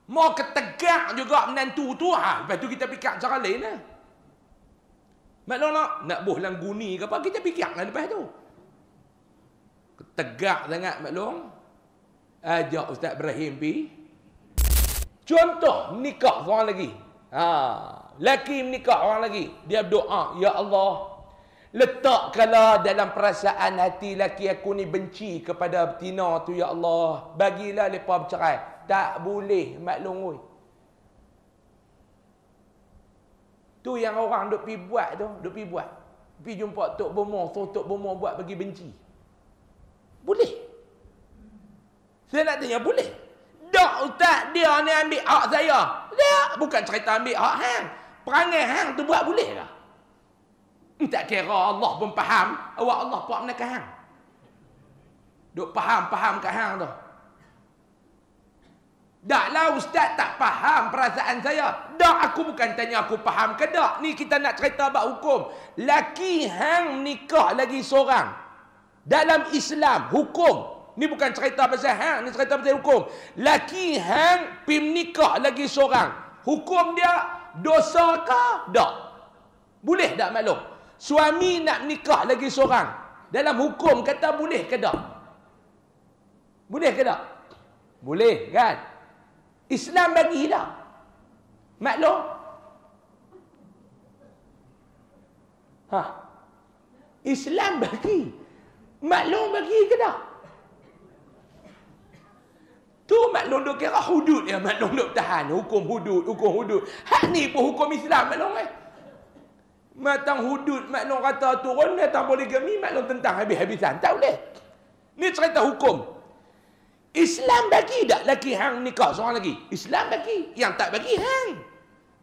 Mau ketegak juga menantu tu. Lepas tu kita fikir cara lain lah. Maklum nak buh lang guni ke apa, kita fikir lah lepas tu. Ketegak sangat maklum. Ajak Ustaz Ibrahim pi. Contoh nikah orang lagi. Laki menikah orang lagi. Dia berdoa, ya Allah, letakkanlah dalam perasaan hati laki aku ni benci kepada betina tu, ya Allah. Bagilah mereka bercerai. Tak boleh, maklum oi. Tu yang orang duk pi buat tu, duk pi buat. Pi jumpa Tok Bomo, so Tok Bomo buat bagi benci. Boleh? Saya nak tanya, boleh? Tak Ustaz, dia ni ambil hak saya. Dia bukan cerita ambil hak hang. Perangai hang tu buat boleh ke? Tak kira Allah pun faham, awak Allah buat mana ke hang? Duk faham kat hang tu. Daklah Ustaz tak faham perasaan saya. Dak, aku bukan tanya aku faham ke tak. Ni kita nak cerita bab hukum. Laki hang nikah lagi seorang. Dalam Islam, hukum. Ni bukan cerita pasal hang, ni cerita pasal hukum. Laki hang pi menikah lagi seorang. Hukum dia dosa ke tak? Boleh tak maklum? Suami nak menikah lagi seorang. Dalam hukum kata boleh ke tak? Boleh ke tak? Boleh kan? Islam bagi tak? Maklum? Islam bagi. Maklum bagi ke tak? Tu maklum duk kira hudud ya, maklum duk tahan. Hukum hudud. Hak ni pun hukum Islam maklum Matang hudud, maklum kata turun, matang poligami, maklum tentang habis-habisan. Tak boleh. Ni cerita hukum. Islam bagi tak laki hang nikah seorang lagi? Islam bagi. Yang tak bagi hang.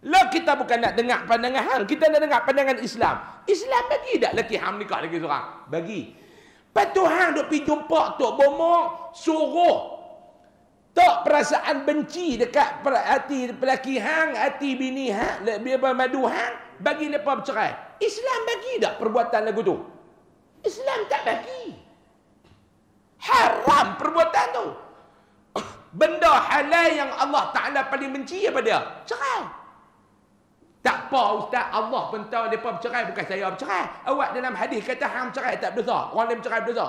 Lah kita bukan nak dengar pandangan hang, kita nak dengar pandangan Islam. Islam bagi tak laki hang nikah lagi seorang? Bagi. Lepas tu hang duk pergi jumpa Tok Bomo, suruh tak perasaan benci dekat hati lelaki hang, hati bini hang, biar madu hang, bagi mereka bercerai. Islam bagi tak perbuatan lagu tu? Islam tak bagi. Haram perbuatan tu. Benda halal yang Allah Ta'ala paling benci apa dia? Cerai. Tak apa Ustaz, Allah pun tahu mereka bercerai, bukan saya bercerai. Awak dalam hadis kata hang bercerai tak berdosa. Orang lain bercerai berdosa.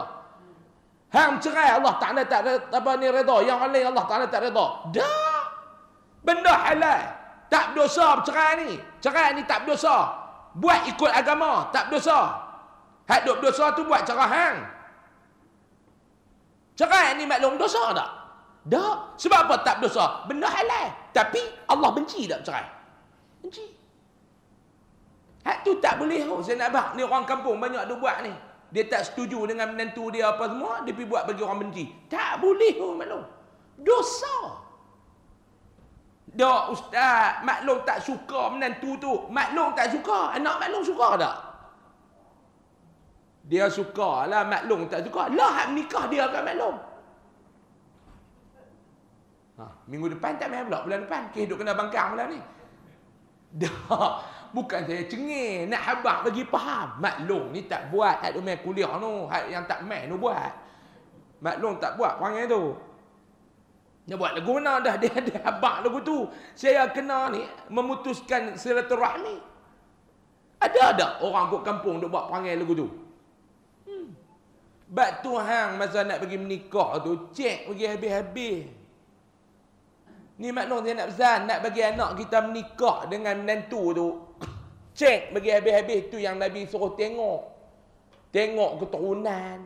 Hang bercerai Allah Ta'ala tak apa ni redha. Yang orang lain Allah Ta'ala tak redha. Dah. Benda halal. Tak berdosa bercerai ni. Cerai ni tak berdosa. Buat ikut agama, tak berdosa. Hak duk berdosa tu buat cara hang. Cerai ni maklum dosa tak? Tak. Sebab apa tak berdosa? Benda halal. Tapi Allah benci tak bercerai? Benci. Hak tu tak boleh. Saya nak bak ni orang kampung banyak dia buat ni. Dia tak setuju dengan menantu dia apa semua, dia pergi buat bagi orang benci. Tak boleh maklum. Dosa. Dak Ustaz, maklum tak suka menantu tu. Maklum tak suka. Anak maklum suka tak? Dia suka lah, maklum tak suka. Lah hak nikah dia kan maklum. Minggu depan tak main pula, bulan depan. Duk kena bangkang pula ni. Dah. Bukan saya cengih, nak habaq bagi faham. Maklum ni tak buat, hak main kuliah tu, hak yang tak main tu buat. Maklum tak buat perangai tu. Dia buat lagu mana dah, dia ada habaq lagu tu. Saya kena ni memutuskan silaturahmi. Ada orang kat kampung duk buat perangai lagu tu. Bab tu hang masa nak pergi menikah tu, cek pergi habis-habis. Ni maklum saya nak pesan, nak bagi anak kita menikah dengan menantu tu, cek bagi habis-habis tu yang Nabi suruh tengok. Tengok keturunan.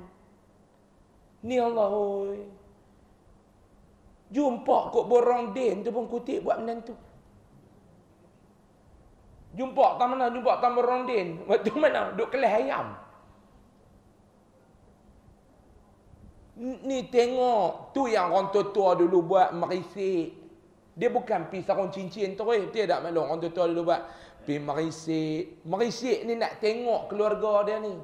Ni Allah oi. Jumpa kok borong din tu pun kutip buat menantu. Jumpa tak mana, jumpa tak borong din. Waktu mana? Duk kelas ayam. Ni tengok. Tu yang orang tua-tua dulu buat merisik. Dia bukan pi sarung cincin terus. Dia tak maklum orang tua-tua dulu buat pi merisik. Merisik ni nak tengok keluarga dia ni.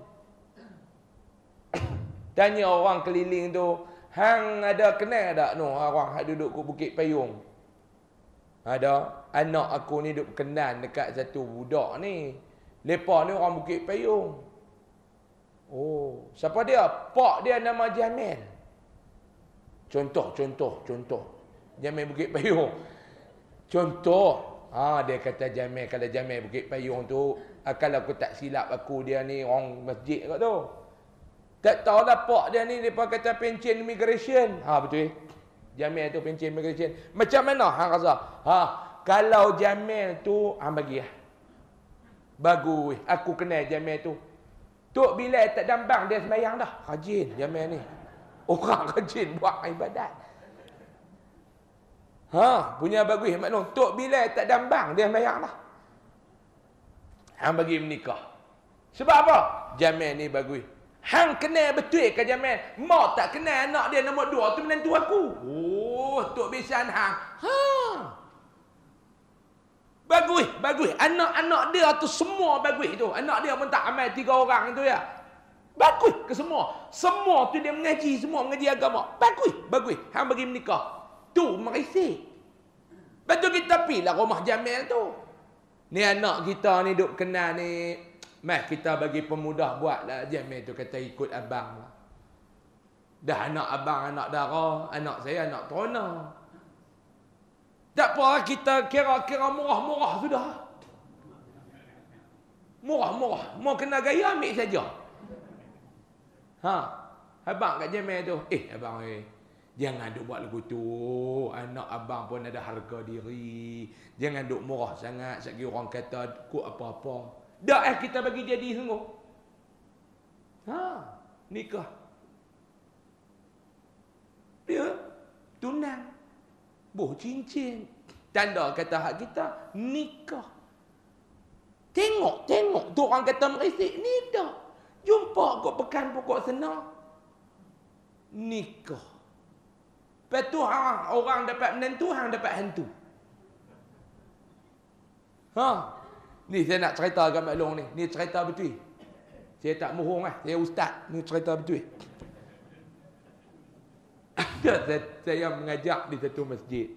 Tanya orang keliling tu, hang ada kenal tak no orang hak duduk kat Bukit Payung? Ada. Anak aku ni duk kenal dekat satu budak ni. Lepa ni orang Bukit Payung. Oh, siapa dia? Pak dia nama Jamil. Contoh. Jamil Bukit Payung. Contoh, dia kata Jamil, kalau Jamil Bukit Payung tu, kalau aku tak silap aku, dia ni orang masjid kat tu. Tak tahu lah pak dia ni, dia kata pencen immigration. Betul. Jamil tu pencen immigration. Macam mana hang rasa? Kalau Jamil tu, bagi lah. Bagus, aku kenal Jamil tu. Tok Bilal tak dambang dia sembahyang dah. Rajin Jamil ni. Orang rajin buat ibadat. Punya bagus maklum. Tok Bilal tak dambang dia sembahyang dah. Hang bagi menikah. Sebab apa? Jamil ni bagus. Hang kenal betul ke Jamil? Mak tak kenal anak dia nombor 2 tu menantu aku. Tok Bisan hang. Bagus, bagus. Anak-anak dia tu semua bagus tu. Anak dia pun tak ramai 3 orang tu ya. Bagus ke semua? Semua tu dia mengaji, semua mengaji agama. Bagus, bagus. Hang bagi menikah. Tu merisik. Lepas tu kita pergi lah rumah Jamil tu. Ni anak kita ni duk kenal ni. Kita bagi pemudah buat lah. Jamil tu kata ikut abang lah. Dah anak abang, anak dara. Anak saya, anak terona. Tak apa, kita kira-kira murah-murah sudah. Murah-murah. Mau kena gaya, ambil saja. Abang kat Jamil tu. Abang jangan duk buat lagu tu. Anak abang pun ada harga diri. Jangan duk murah sangat. Sagi orang kata kut apa-apa. Dah kita bagi jadi sungguh. Nikah. Dia tunang. Boh cincin. Tanda kata hak kita nikah. Tengok. Tu orang kata merisik. Ni dah. Jumpa kok pekan pokok senang. Nikah. Lepas tu orang dapat menantu, hang dapat hantu. Ni saya nak cerita kat Mak Long ni. Ni cerita betul. Saya tak mohong lah. Saya ustaz. Ni cerita betul. Saya mengajak di satu masjid.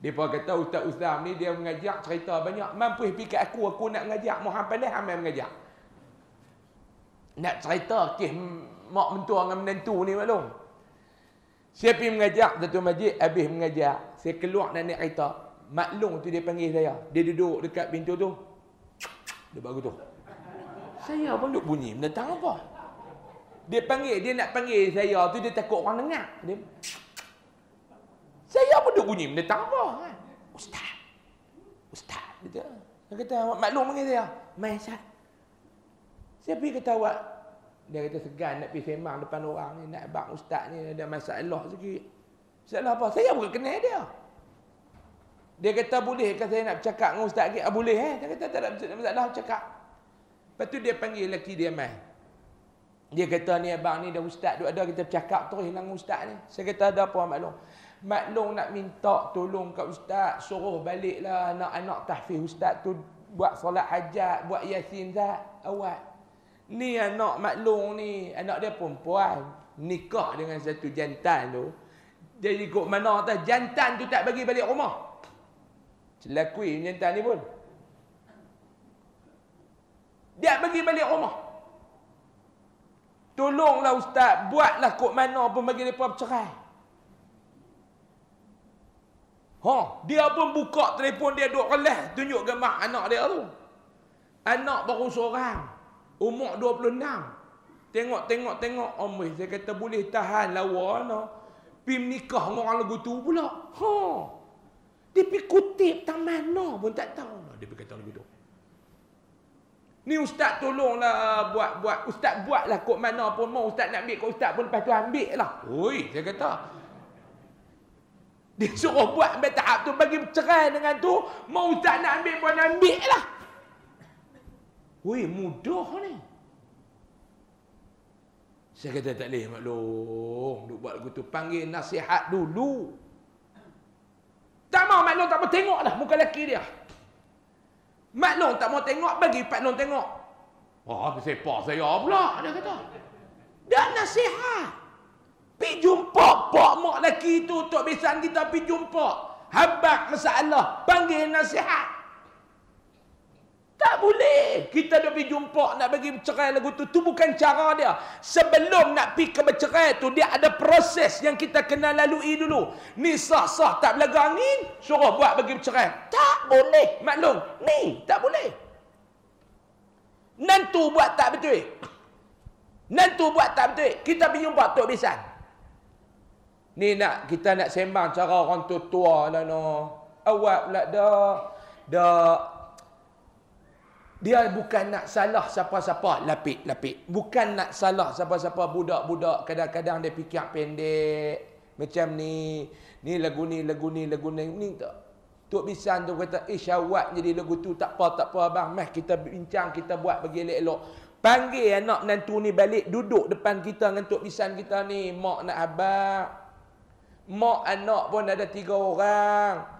Dia pun kata ustaz-ustaz ni dia mengajak cerita banyak. Mampu fikir aku nak mengajak. Mohon pandai hamil mengajak. Nak cerita mak mentua dengan menantu ni maklum. Saya pergi mengajak satu masjid, habis mengajak. Saya keluar nak cerita. Maklum tu dia panggil saya. Dia duduk dekat pintu tu. Dia baru tu. Saya pun duduk bunyi. Menentang apa? Dia nak panggil saya tu, dia takut orang dengar. Saya pun duduk bunyi. Menentang apa? Ustaz. Dia kata, maklum panggil saya. Mai Ustaz. Saya pergi kata awak. Dia kata segan nak pergi sembang depan orang ni. Nak abang ustaz ni ada masalah sikit. Masalah apa? Saya bukan kenal dia. Dia kata boleh ke saya nak bercakap dengan ustaz lagi? Boleh Dia kata tak ada masalah bercakap. Lepas tu dia panggil lelaki dia mai. Dia kata ni abang ni dah ustaz duk ada kita bercakap terus dengan ustaz ni. Saya kata ada apa Mak Long? Mak Long nak minta tolong kat ustaz. Suruh baliklah anak-anak tahfiz ustaz tu buat solat hajat, buat yasin awal. Ni anak Mak Long ni, anak dia perempuan, nikah dengan satu jantan tu. Jadi kok mana tak jantan tu tak bagi balik rumah. Celakui jantan ni pun. Dia bagi balik rumah. Tolonglah ustaz, buatlah kok mana pun bagi mereka bercerai. Dia pun buka telefon dia duk relah tunjuk gambar anak dia tu. Anak baru seorang. Umur 26. Tengok. Omoi, saya kata boleh tahan lawa no. Pi menikah dengan orang lagu tu pula. Dia pi kutip tang mana pun tak tahu. Dia pi kata lagu tu. Ni ustaz tolonglah buat ustaz buatlah kok mana pun mau ustaz nak ambil kok ustaz pun lepas tu ambil lah. Oi, saya kata. Dia suruh buat sampai tahap tu bagi bercerai dengan tu, mau ustaz nak ambil pun ambil lah. Weh, mudah ni. Saya kata tak boleh Mak Long. Duk buat lagu tu. Panggil nasihat dulu. Tak mau Mak Long tak mau tengok dah muka lelaki dia. Mak Long tak mau tengok, bagi Pak Long tengok. Sepak saya pula, dia kata. Dah nasihat. Pergi jumpa pak mak lelaki tu, Tok Bisan kita pergi jumpa. Habak masalah, panggil nasihat. Tak boleh. Kita dah pergi jumpa nak bagi bercerai lagu tu. Tu bukan cara dia. Sebelum nak pergi ke bercerai tu, dia ada proses yang kita kena lalui dulu. Ni sah-sah tak belaga angin, suruh buat bagi bercerai. Tak boleh. Maklum. Ni, tak boleh. Nantu buat tak betul. Nantu buat tak betul. Kita pergi jumpa Tok Bisan. Ni kita nak sembang cara orang tua lah no. Awak pula dah. Dia bukan nak salah siapa-siapa, lapik. Bukan nak salah siapa-siapa, budak-budak kadang-kadang dia fikir pendek. Macam ni lagu ni tak. Tok Bisan tu kata, syawat jadi lagu tu tak apa abang. Meh kita bincang, kita buat bagi elok-elok. Panggil anak nantu ni balik, duduk depan kita dengan Tok Bisan kita ni. Mak nak abang. Mak anak pun ada 3 orang.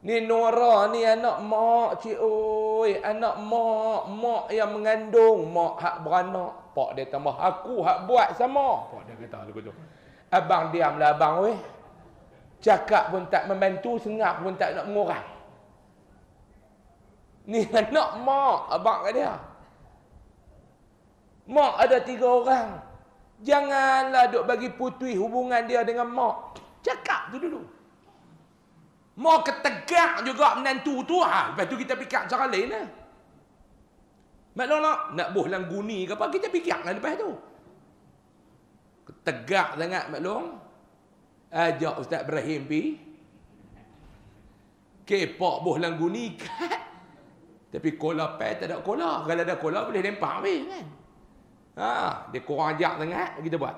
Ni Nora ni anak mak, cik oi, anak mak yang mengandung, mak hak beranak. Pak dia tambah, aku hak buat sama. Pak dia kata lagu tu. Abang diamlah abang weh. Cakap pun tak membantu, sengap pun tak nak mengurai. Ni anak mak, abang kata dia. Mak ada 3 orang. Janganlah duk bagi putui hubungan dia dengan mak. Cakap tu dulu. Mau ketegak juga menantu tu. Lepas tu kita fikir cara lain lah. Maklum nak buh lang guni ke apa, kita fikir lah lepas tu. Ketegak sangat maklum. Ajak Ustaz Ibrahim pi. Kepak buh lang guni kat. Tapi kola pay tak ada kola. Kalau ada kola boleh lempar pi kan. Dia kurang ajak sangat kita buat.